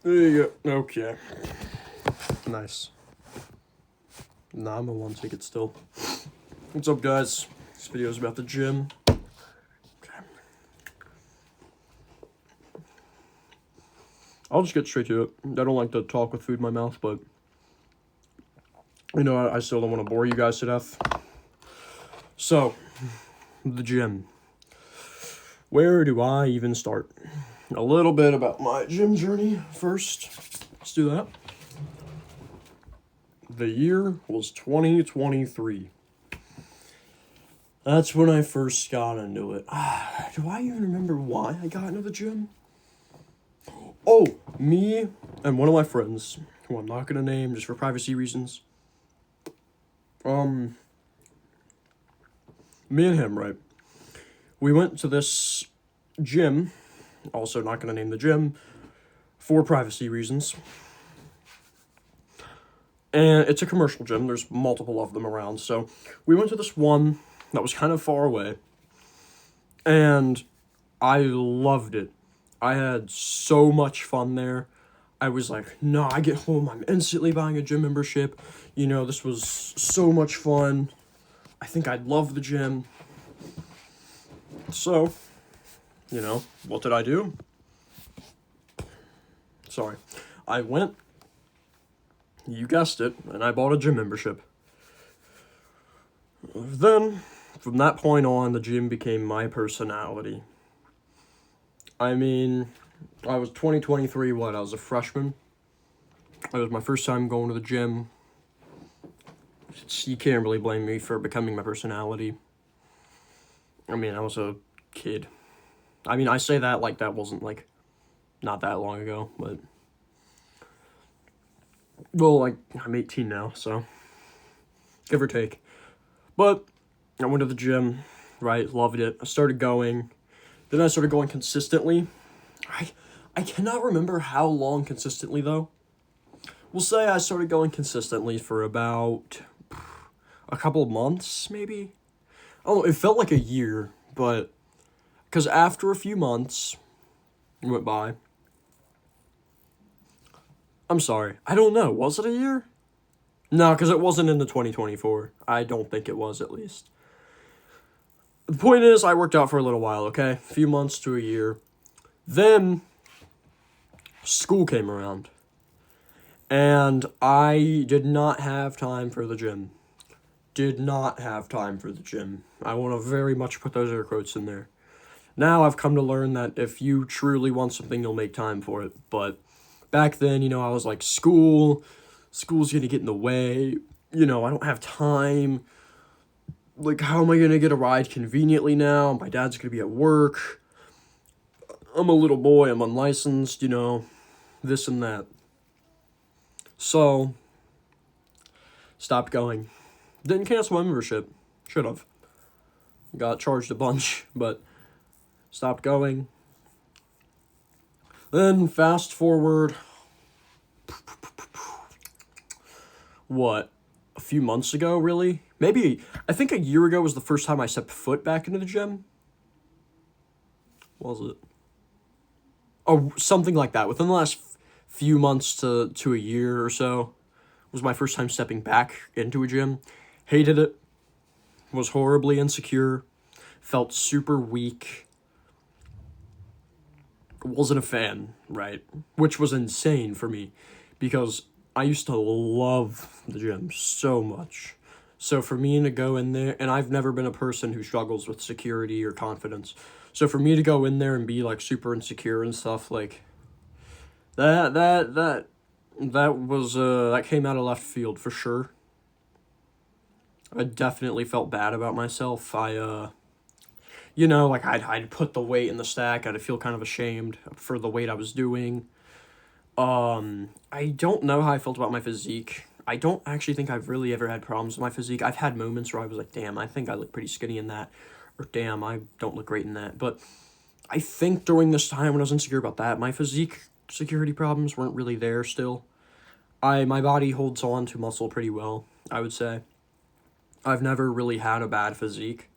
There you go. Okay. Nice. Nah, I'm a one ticket still. What's up, guys? This video is about the gym. Okay. I'll just get straight to it. I don't like to talk with food in my mouth, but you know, I still don't want to bore you guys to death. So, the gym. Where do I even start? A little bit about my gym journey first. Let's do that. The year was 2023. That's when I first got into it. Do I even remember why I got into the gym? Oh, me and one of my friends, who I'm not gonna name just for privacy reasons. Me and him, right? We went to this gym, also not gonna name the gym, for privacy reasons. And it's a commercial gym, there's multiple of them around, so we went to this one that was kind of far away, and I loved it. I had so much fun there. I was like, no, I get home, I'm instantly buying a gym membership. You know, this was so much fun. I think I'd love the gym. So, you know, what did I do? Sorry. I went, you guessed it, and I bought a gym membership. Then, from that point on, the gym became my personality. I mean, I was 2023, what, I was a freshman. It was my first time going to the gym. You can't really blame me for becoming my personality. I mean, I was a kid. I mean, I say that like that wasn't, like, not that long ago, but... Well, like, I'm 18 now, so... Give or take. But, I went to the gym, right, loved it. I started going. Then I started going consistently. I cannot remember how long consistently, though. We'll say I started going consistently for about a couple of months, maybe? Oh, it felt like a year, but... Because after a few months went by... I'm sorry, I don't know, was it a year? No, because it wasn't into 2024. I don't think it was, at least. The point is, I worked out for a little while, okay? A few months to a year. Then, school came around. And I did not have time for the gym. Did not have time for the gym. I want to very much put those air quotes in there. Now I've come to learn that if you truly want something, you'll make time for it. But back then, you know, I was like, school's going to get in the way. You know, I don't have time. Like, how am I going to get a ride conveniently now? My dad's going to be at work. I'm a little boy. I'm unlicensed, you know, this and that. So, stopped going. Didn't cancel my membership. Should have. Got charged a bunch, but stopped going. Then, fast forward. What? A few months ago, really? Maybe, I think a year ago was the first time I stepped foot back into the gym. Was it? Oh, something like that. Within the last few months to a year or so was my first time stepping back into a gym. Hated it. Was horribly insecure. Felt super weak. Wasn't a fan, right? Which was insane for me because I used to love the gym so much. So for me to go in there, and I've never been a person who struggles with security or confidence. So for me to go in there and be like super insecure and stuff, like that was that came out of left field for sure. I definitely felt bad about myself. You know, like I'd put the weight in the stack. I'd feel kind of ashamed for the weight I was doing. I don't know how I felt about my physique. I don't actually think I've really ever had problems with my physique. I've had moments where I was like, damn, I think I look pretty skinny in that. Or damn, I don't look great in that. But I think during this time when I was insecure about that, my physique security problems weren't really there still. My body holds on to muscle pretty well, I would say. I've never really had a bad physique.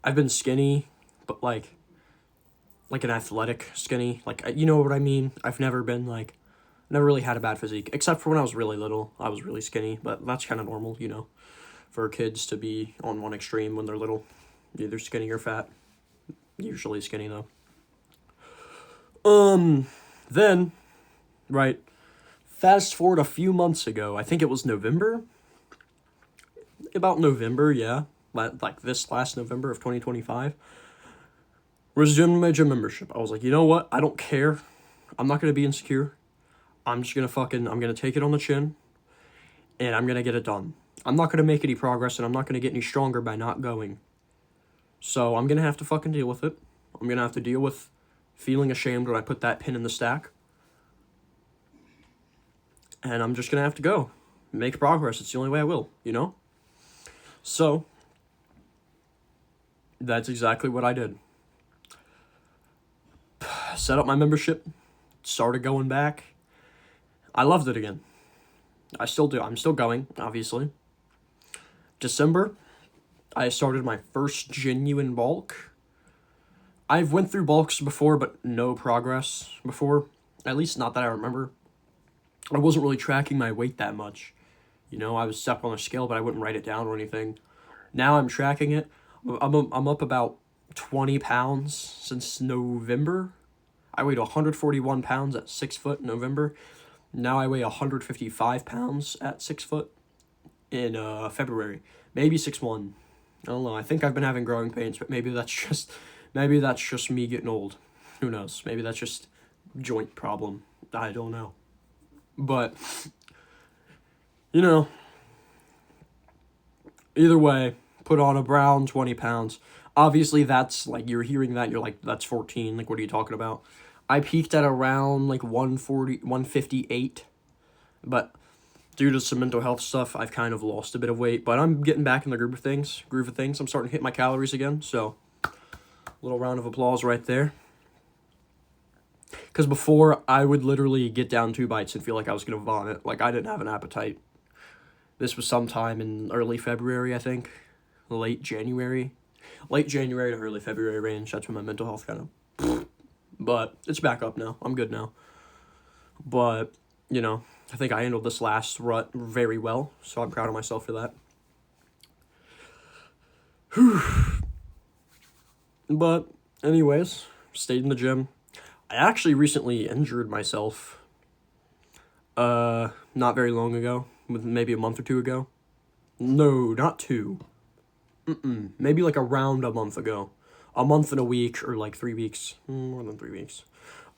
I've been skinny, but like an athletic skinny. Like, you know what I mean? I've never been like Never really had a bad physique, except for when I was really little. I was really skinny, but that's kind of normal, you know, for kids to be on one extreme when they're little. Either skinny or fat. Usually skinny, though. Then, right, fast forward a few months ago, I think it was November? About November, yeah. Like this last November of 2025. Resumed my gym membership. I was like, you know what? I don't care. I'm not going to be insecure. I'm just going to I'm going to take it on the chin. And I'm going to get it done. I'm not going to make any progress, and I'm not going to get any stronger by not going. So I'm going to have to fucking deal with it. I'm going to have to deal with feeling ashamed when I put that pin in the stack. And I'm just going to have to go. Make progress. It's the only way I will, you know? So, that's exactly what I did. Set up my membership. Started going back. I loved it again. I still do. I'm still going, obviously. December, I started my first genuine bulk. I've went through bulks before, but no progress before. At least not that I remember. I wasn't really tracking my weight that much. You know, I was stuck on a scale, but I wouldn't write it down or anything. Now I'm tracking it. I'm up about 20 pounds since November. I weighed 141 pounds at 6 foot in November. Now I weigh 155 pounds at 6 foot in February. Maybe 6'1". I don't know. I think I've been having growing pains, but maybe that's just me getting old. Who knows? Maybe that's just joint problem. I don't know. But, you know, either way, put on around 20 pounds. Obviously, that's, like, you're hearing that, you're like, that's 14. Like, what are you talking about? I peaked at around, like, 158. But due to some mental health stuff, I've kind of lost a bit of weight. But I'm getting back in the groove of things. I'm starting to hit my calories again. So, little round of applause right there. Because before, I would literally get down 2 bites and feel like I was going to vomit. Like, I didn't have an appetite. This was sometime in early February, I think. Late January to early February range. That's when my mental health kind of... But it's back up now. I'm good now. But, you know, I think I handled this last rut very well. So I'm proud of myself for that. Whew. But, anyways, stayed in the gym. I actually recently injured myself. Not very long ago. Maybe a month or two ago. No, not 2. Maybe like around a month ago. A month and a week, or like 3 weeks. More than 3 weeks.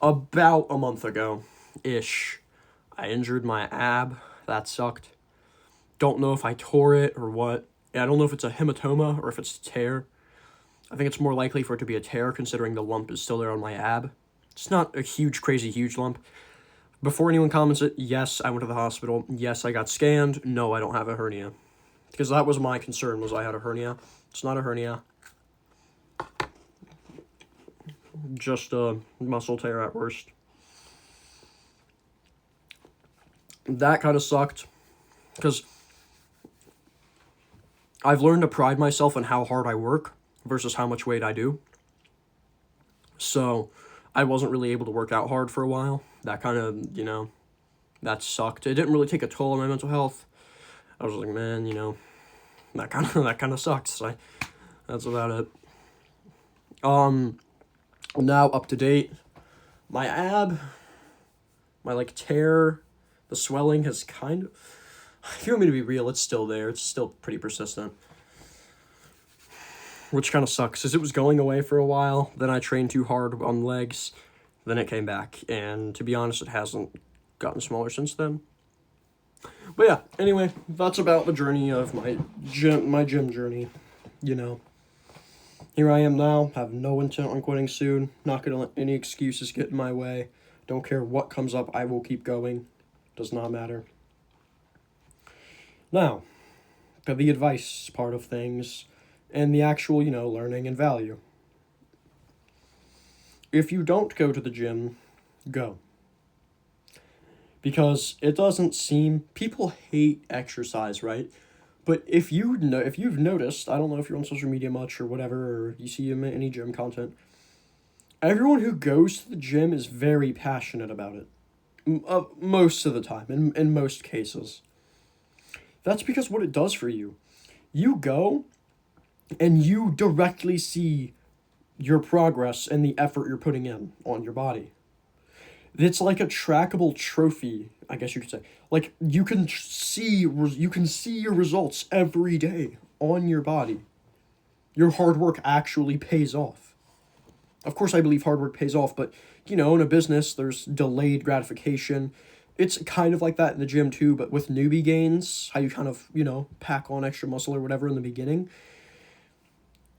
About a month ago-ish. I injured my ab. That sucked. Don't know if I tore it or what. I don't know if it's a hematoma or if it's a tear. I think it's more likely for it to be a tear, considering the lump is still there on my ab. It's not a huge, crazy, huge lump. Before anyone comments it, yes, I went to the hospital. Yes, I got scanned. No, I don't have a hernia. Because that was my concern, was I had a hernia. It's not a hernia. Just a muscle tear at worst. That kind of sucked. Because I've learned to pride myself on how hard I work versus how much weight I do. So I wasn't really able to work out hard for a while. That kind of, you know, that sucked. It didn't really take a toll on my mental health. I was like, man, you know, that kind of sucks. That's about it. Now up to date. My ab, my like tear, the swelling has kind of, if you want me to be real, it's still there. It's still pretty persistent. Which kind of sucks, because it was going away for a while. Then I trained too hard on legs. Then it came back. And to be honest, it hasn't gotten smaller since then. But yeah, anyway, that's about the journey of my gym journey. You know. Here I am now. Have no intent on quitting soon. Not going to let any excuses get in my way. Don't care what comes up. I will keep going. Does not matter. Now, to the advice part of things. And the actual, you know, learning and value. If you don't go to the gym, go. Because it doesn't seem... People hate exercise, right? But if you've noticed, I don't know if you're on social media much or whatever, or you see any gym content, everyone who goes to the gym is very passionate about it. Most of the time, in most cases. That's because what it does for you, you go and you directly see your progress and the effort you're putting in on your body. It's like a trackable trophy, I guess you could say. Like you can see your results every day on your body. Your hard work actually pays off. Of course, I believe hard work pays off, but in a business, there's delayed gratification. It's kind of like that in the gym too, but with newbie gains, how you kind of, pack on extra muscle or whatever in the beginning,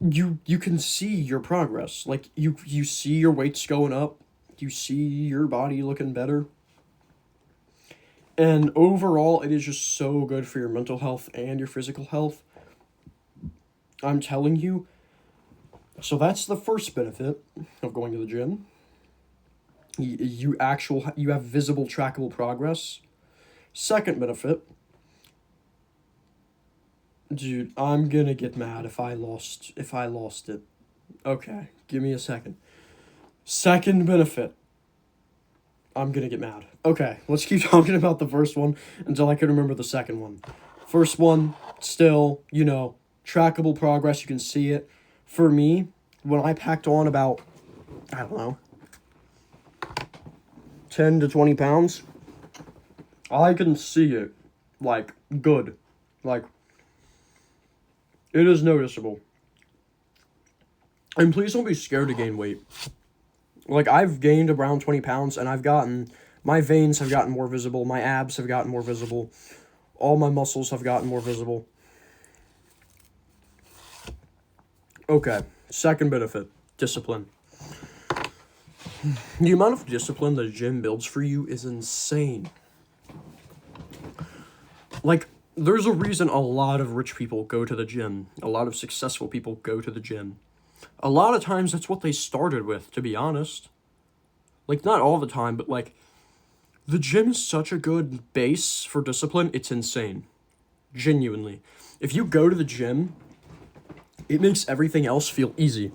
you can see your progress. Like you see your weights going up, you see your body looking better. And overall, it is just so good for your mental health and your physical health. I'm telling you. So that's the first benefit of going to the gym. You have visible trackable progress. Second benefit, dude, I'm gonna get mad if I lost it. Okay, give me a second. Second benefit, I'm gonna get mad. Okay, let's keep talking about the first one until I can remember the second one. First one, still, trackable progress, you can see it. For me, when I packed on about, I don't know, 10 to 20 pounds, I can see it, like, good. Like, it is noticeable. And please don't be scared to gain weight. Like, I've gained around 20 pounds, and my veins have gotten more visible, my abs have gotten more visible, all my muscles have gotten more visible. Okay, second benefit, discipline. The amount of discipline the gym builds for you is insane. Like, there's a reason a lot of rich people go to the gym. A lot of successful people go to the gym. A lot of times that's what they started with, to be honest. Like, not all the time, but like, the gym is such a good base for discipline, it's insane. Genuinely. If you go to the gym, it makes everything else feel easy.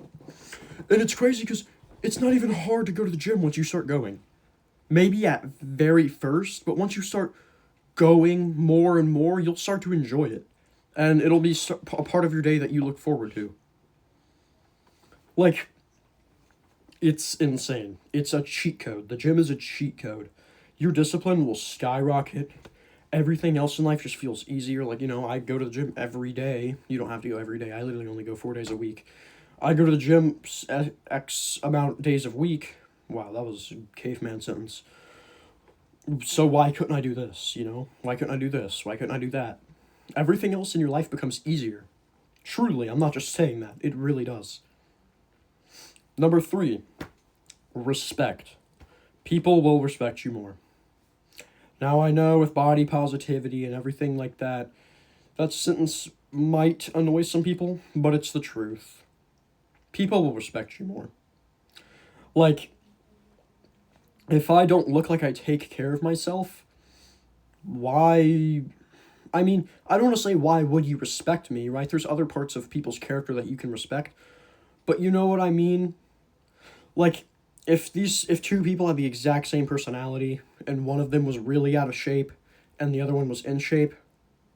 And it's crazy because it's not even hard to go to the gym once you start going. Maybe at very first, but once you start going more and more, you'll start to enjoy it. And it'll be a part of your day that you look forward to. Like, it's insane. It's a cheat code. The gym is a cheat code. Your discipline will skyrocket. Everything else in life just feels easier. Like, I go to the gym every day. You don't have to go every day. I literally only go 4 days a week. I go to the gym X amount of days a week. Wow, that was a caveman sentence. So why couldn't I do this, Why couldn't I do this? Why couldn't I do that? Everything else in your life becomes easier. Truly, I'm not just saying that. It really does. Number 3, respect. People will respect you more. Now, I know with body positivity and everything like that, that sentence might annoy some people, but it's the truth. People will respect you more. Like, if I don't look like I take care of myself, why... I mean, I don't want to say why would you respect me, right? There's other parts of people's character that you can respect, but you know what I mean? Like, if two people had the exact same personality, and one of them was really out of shape, and the other one was in shape,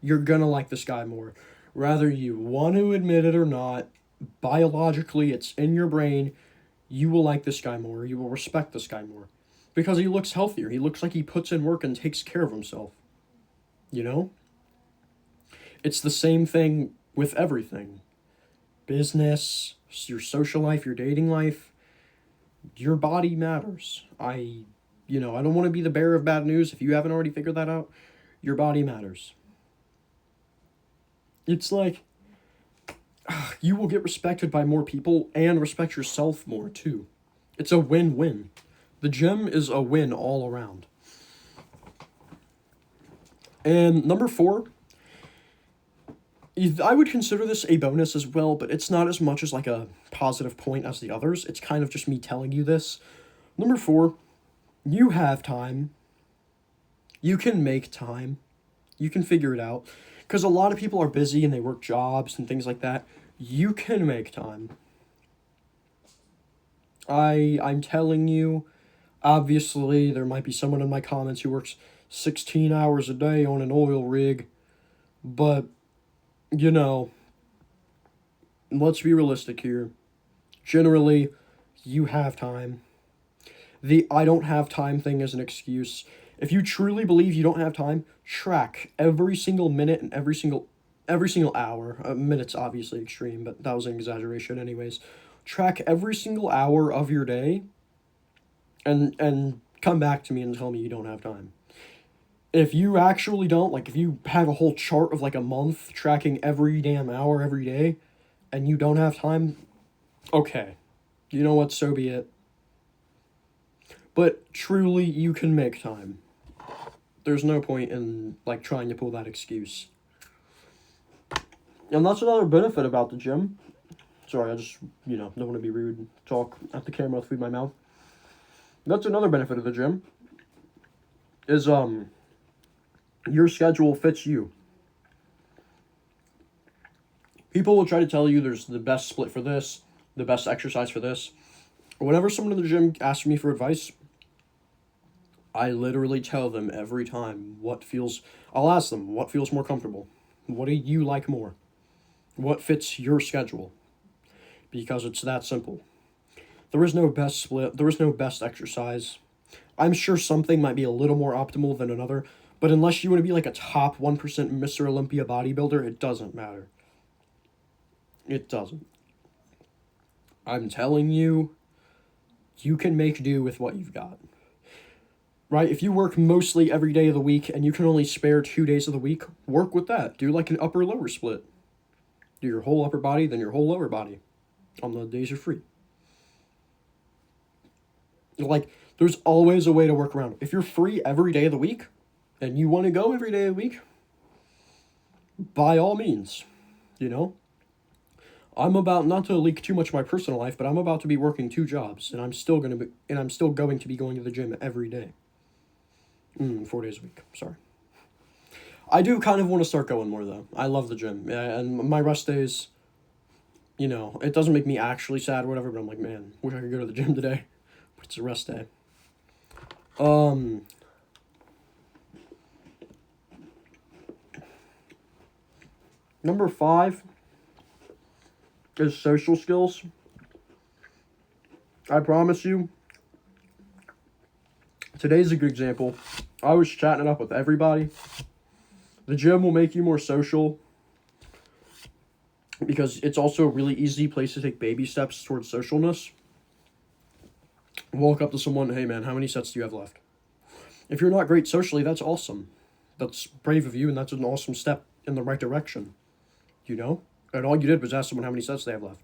you're gonna like this guy more. Whether you want to admit it or not, biologically, it's in your brain, you will like this guy more, you will respect this guy more. Because he looks healthier, he looks like he puts in work and takes care of himself. It's the same thing with everything. Business, your social life, your dating life, your body matters. I don't want to be the bearer of bad news if you haven't already figured that out. Your body matters. It's like, you will get respected by more people and respect yourself more too. It's a win-win. The gym is a win all around. And number 4, I would consider this a bonus as well, but it's not as much as like a positive point as the others. It's kind of just me telling you this. Number 4, you have time. You can make time. You can figure it out. Because a lot of people are busy and they work jobs and things like that. You can make time. I'm telling you, Obviously, there might be someone in my comments who works 16 hours a day on an oil rig, but, you know, let's be realistic here. Generally, you have time. The I don't have time thing is an excuse. If you truly believe you don't have time, track every single minute and every single hour. A minute's obviously extreme, but that was an exaggeration anyways. Track every single hour of your day and come back to me and tell me you don't have time. If you actually don't, like if you have a whole chart of like a month tracking every damn hour every day and you don't have time, okay. You know what, so be it. But truly, you can make time. There's no point in, like, trying to pull that excuse. And that's another benefit about the gym. Sorry, I just, don't want to be rude and talk at the camera through my mouth. That's another benefit of the gym. Is, your schedule fits you. People will try to tell you there's the best split for this, the best exercise for this. Whenever someone in the gym asks me for advice, I literally tell them every time I'll ask them what feels more comfortable. What do you like more? What fits your schedule? Because it's that simple. There is no best split. There is no best exercise. I'm sure something might be a little more optimal than another, but unless you want to be like a top 1% Mr. Olympia bodybuilder, it doesn't matter. It doesn't. I'm telling you, you can make do with what you've got. Right? If you work mostly every day of the week and you can only spare 2 days of the week, work with that. Do like an upper-lower split. Do your whole upper body, then your whole lower body on the days you're free. Like, there's always a way to work around it. If you're free every day of the week and you want to go every day of the week, by all means, I'm about, not to leak too much of my personal life, but I'm about to be working 2 jobs, and I'm still going to be going to the gym every day. 4 days a week, sorry. I do kind of want to start going more, though. I love the gym, and my rest days, it doesn't make me actually sad or whatever, but I'm like, man, wish I could go to the gym today, but it's a rest day. Number 5 is social skills. I promise you, today's a good example. I was chatting it up with everybody. The gym will make you more social because it's also a really easy place to take baby steps towards socialness. Walk up to someone, hey man, how many sets do you have left? If you're not great socially, that's awesome. That's brave of you, and that's an awesome step in the right direction. And all you did was ask someone how many sets they have left.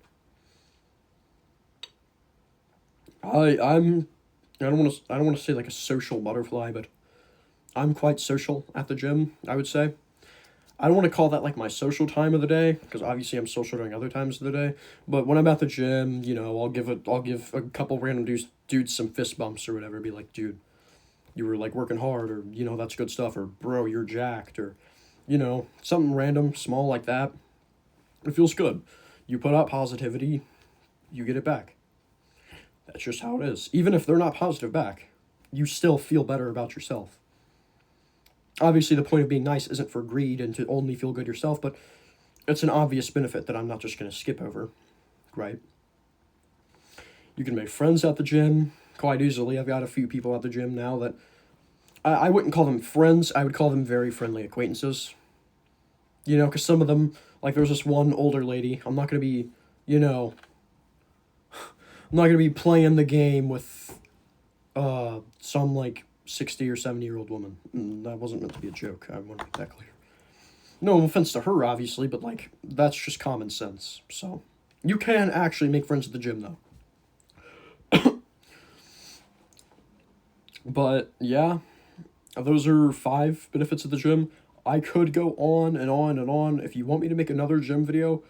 I don't want to say like a social butterfly, but I'm quite social at the gym, I would say. I don't want to call that like my social time of the day, because obviously I'm social during other times of the day. But when I'm at the gym, I'll give a couple random dudes some fist bumps or whatever. Be like, dude, you were like working hard, or that's good stuff, or bro, you're jacked, or something random, small like that. It feels good. You put out positivity, you get it back. That's just how it is. Even if they're not positive back, you still feel better about yourself. Obviously, the point of being nice isn't for greed and to only feel good yourself, but it's an obvious benefit that I'm not just going to skip over, right? You can make friends at the gym quite easily. I've got a few people at the gym now that I wouldn't call them friends. I would call them very friendly acquaintances. Because some of them, like there's this one older lady. I'm not going to be, I'm not going to be playing the game with some like 60 or 70-year-old woman. That wasn't meant to be a joke. I want to make that clear. No offense to her, obviously, but like that's just common sense. So you can actually make friends at the gym, though. But yeah, those are 5 benefits of the gym. I could go on and on and on. If you want me to make another gym video,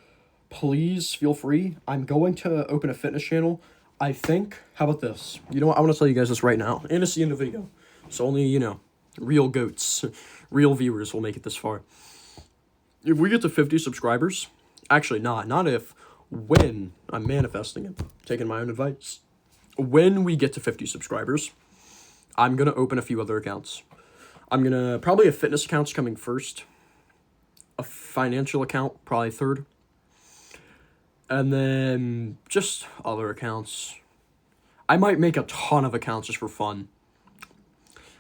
please feel free. I'm going to open a fitness channel. I think, how about this? You know what? I want to tell you guys this right now. And it's the end of the video. So only, real goats, real viewers will make it this far. If we get to 50 subscribers, actually not if, when, I'm manifesting it, taking my own advice. When we get to 50 subscribers, I'm going to open a few other accounts. Probably a fitness account's coming first. A financial account, probably third. And then just other accounts. I might make a ton of accounts just for fun.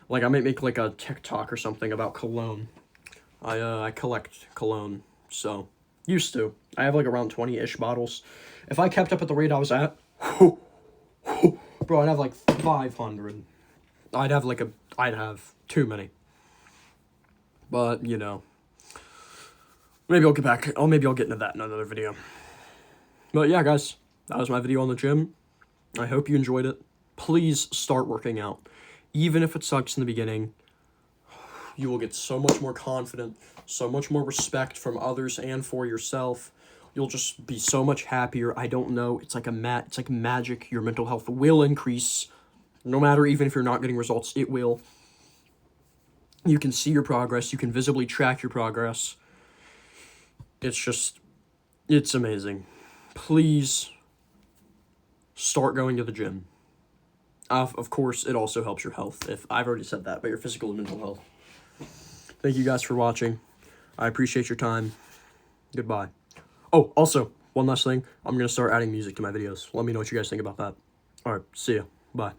Like, I might make, like, a TikTok or something about cologne. I collect cologne, so, used to. I have, like, around 20-ish bottles. If I kept up at the rate I was at, bro, I'd have, like, 500. I'd have too many. But, you know, maybe I'll get into that in another video. But yeah, guys, that was my video on the gym. I hope you enjoyed it. Please start working out. Even if it sucks in the beginning, you will get so much more confident, so much more respect from others and for yourself. You'll just be so much happier. I don't know. It's like magic. Your mental health will increase. No matter, even if you're not getting results, it will. You can see your progress. You can visibly track your progress. It's amazing. Please start going to the gym. Of course, it also helps your health. If I've already said that, but your physical and mental health. Thank you guys for watching. I appreciate your time. Goodbye. Oh, also, one last thing. I'm going to start adding music to my videos. Let me know what you guys think about that. All right, see ya. Bye.